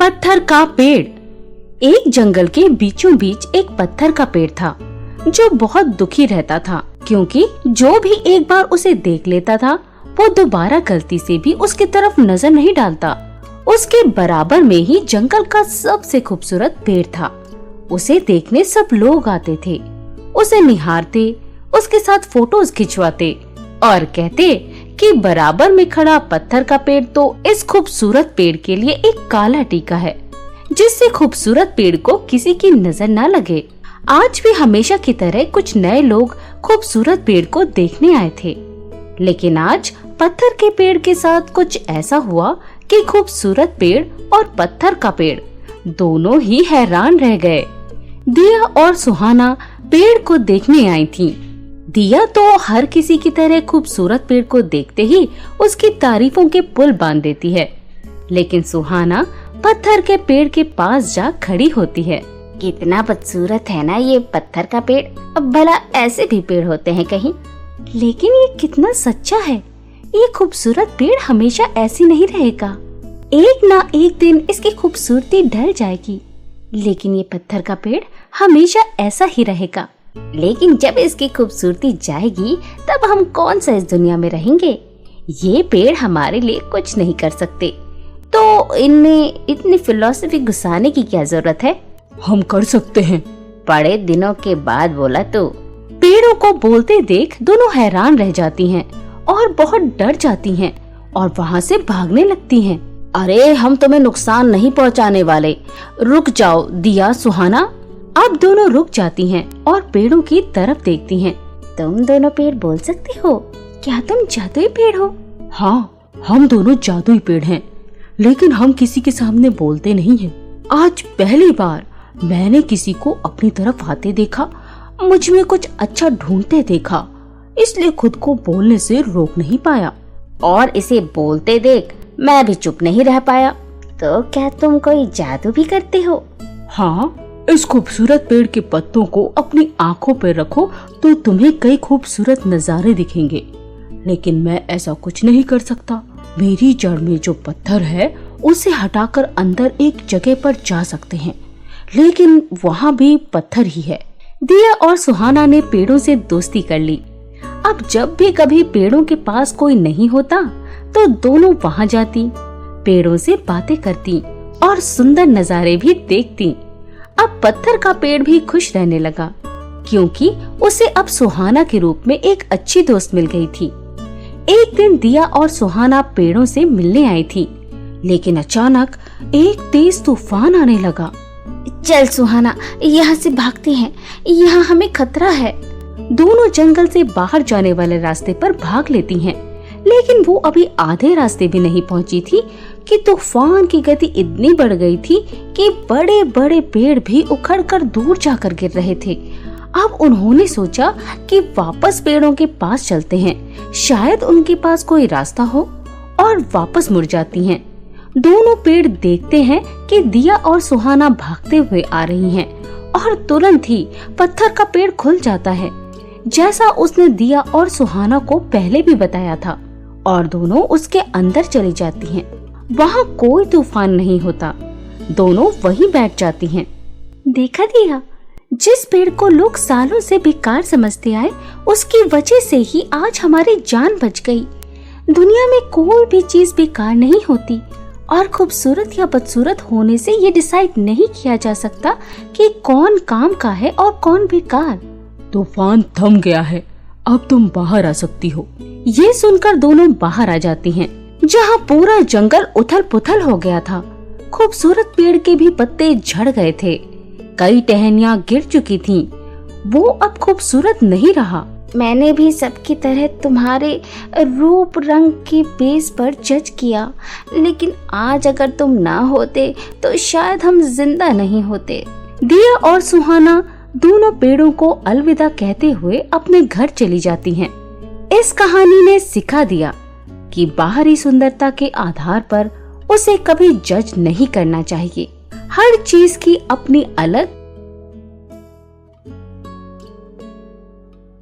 पत्थर का पेड़। एक जंगल के बीचों बीच एक पत्थर का पेड़ था जो बहुत दुखी रहता था, क्योंकि जो भी एक बार उसे देख लेता था वो दोबारा गलती से भी उसकी तरफ नजर नहीं डालता। उसके बराबर में ही जंगल का सबसे खूबसूरत पेड़ था। उसे देखने सब लोग आते थे, उसे निहारते, उसके साथ फोटोज खिंचवाते और कहते कि बराबर में खड़ा पत्थर का पेड़ तो इस खूबसूरत पेड़ के लिए एक काला टीका है, जिससे खूबसूरत पेड़ को किसी की नजर न लगे। आज भी हमेशा की तरह कुछ नए लोग खूबसूरत पेड़ को देखने आए थे, लेकिन आज पत्थर के पेड़ के साथ कुछ ऐसा हुआ कि खूबसूरत पेड़ और पत्थर का पेड़ दोनों ही हैरान रह गए। दिया और सुहाना पेड़ को देखने आई थीं। दिया तो हर किसी की तरह खूबसूरत पेड़ को देखते ही उसकी तारीफों के पुल बांध देती है, लेकिन सुहाना पत्थर के पेड़ के पास जा खड़ी होती है। कितना बदसूरत है ना ये पत्थर का पेड़। अब भला ऐसे भी पेड़ होते हैं कहीं? लेकिन ये कितना सच्चा है। ये खूबसूरत पेड़ हमेशा ऐसी नहीं रहेगा। एक ना एक दिन इसकी खूबसूरती ढल जाएगी, लेकिन ये पत्थर का पेड़ हमेशा ऐसा ही रहेगा। लेकिन जब इसकी खूबसूरती जाएगी तब हम कौन सा इस दुनिया में रहेंगे? ये पेड़ हमारे लिए कुछ नहीं कर सकते, तो इनमें इतनी फिलॉसफी घुसाने की क्या जरूरत है? हम कर सकते हैं। बड़े दिनों के बाद बोला तो। पेड़ों को बोलते देख दोनों हैरान रह जाती हैं और बहुत डर जाती हैं और वहाँ से भागने लगती हैं। अरे हम तुम्हें नुकसान नहीं पहुँचाने वाले, रुक जाओ दिया, सुहाना। अब दोनों रुक जाती हैं और पेड़ों की तरफ देखती हैं। तुम दोनों पेड़ बोल सकते हो? क्या तुम जादुई पेड़ हो? हाँ, हम दोनों जादुई पेड़ हैं, लेकिन हम किसी के सामने बोलते नहीं हैं। आज पहली बार मैंने किसी को अपनी तरफ आते देखा, मुझ में कुछ अच्छा ढूंढते देखा, इसलिए खुद को बोलने से रोक नहीं पाया। और इसे बोलते देख मैं भी चुप नहीं रह पाया। तो क्या तुम कोई जादू भी करते हो? हाँ, इस खूबसूरत पेड़ के पत्तों को अपनी आँखों पर रखो तो तुम्हें कई खूबसूरत नजारे दिखेंगे, लेकिन मैं ऐसा कुछ नहीं कर सकता। मेरी जड़ में जो पत्थर है उसे हटाकर अंदर एक जगह पर जा सकते हैं, लेकिन वहाँ भी पत्थर ही है। दिया और सुहाना ने पेड़ों से दोस्ती कर ली। अब जब भी कभी पेड़ों के पास कोई नहीं होता तो दोनों वहाँ जाती, पेड़ों से बातें करती और सुंदर नजारे भी देखती। अब पत्थर का पेड़ भी खुश रहने लगा, क्योंकि उसे अब सुहाना के रूप में एक अच्छी दोस्त मिल गई थी। एक दिन दिया और सुहाना पेड़ों से मिलने आई थी, लेकिन अचानक एक तेज तूफान आने लगा। चल सुहाना, यहाँ से भागते हैं, यहाँ हमें खतरा है। दोनों जंगल से बाहर जाने वाले रास्ते पर भाग लेती हैं, लेकिन वो अभी आधे रास्ते भी नहीं पहुंची थी कि तूफान की गति इतनी बढ़ गई थी कि बड़े बड़े पेड़ भी उखड़कर दूर जाकर गिर रहे थे। अब उन्होंने सोचा कि वापस पेड़ों के पास चलते हैं, शायद उनके पास कोई रास्ता हो, और वापस मुड़ जाती हैं। दोनों पेड़ देखते हैं कि दिया और सुहाना भागते हुए आ रही हैं, और तुरंत ही पत्थर का पेड़ खुल जाता है, जैसा उसने दिया और सुहाना को पहले भी बताया था, और दोनों उसके अंदर चली जाती हैं। वहाँ कोई तूफान नहीं होता, दोनों वहीं बैठ जाती हैं। देखा दिया, जिस पेड़ को लोग सालों से बेकार समझते आए, उसकी वजह से ही आज हमारी जान बच गई। दुनिया में कोई भी चीज बेकार नहीं होती, और खूबसूरत या बदसूरत होने से ये डिसाइड नहीं किया जा सकता कि कौन काम का है और कौन बेकार। तूफान थम गया है, अब तुम बाहर आ सकती हो। ये सुनकर दोनों बाहर आ जाती हैं, जहाँ पूरा जंगल उथल पुथल हो गया था। खूबसूरत पेड़ के भी पत्ते झड़ गए थे, कई टहनियाँ गिर चुकी थीं। वो अब खूबसूरत नहीं रहा। मैंने भी सबकी तरह तुम्हारे रूप रंग के बेस पर जज किया, लेकिन आज अगर तुम ना होते तो शायद हम जिंदा नहीं होते। दिया और सुहाना दोनों पेड़ों को अलविदा कहते हुए अपने घर चली जाती हैं। इस कहानी ने सिखा दिया कि बाहरी सुंदरता के आधार पर उसे कभी जज नहीं करना चाहिए। हर चीज की अपनी अलग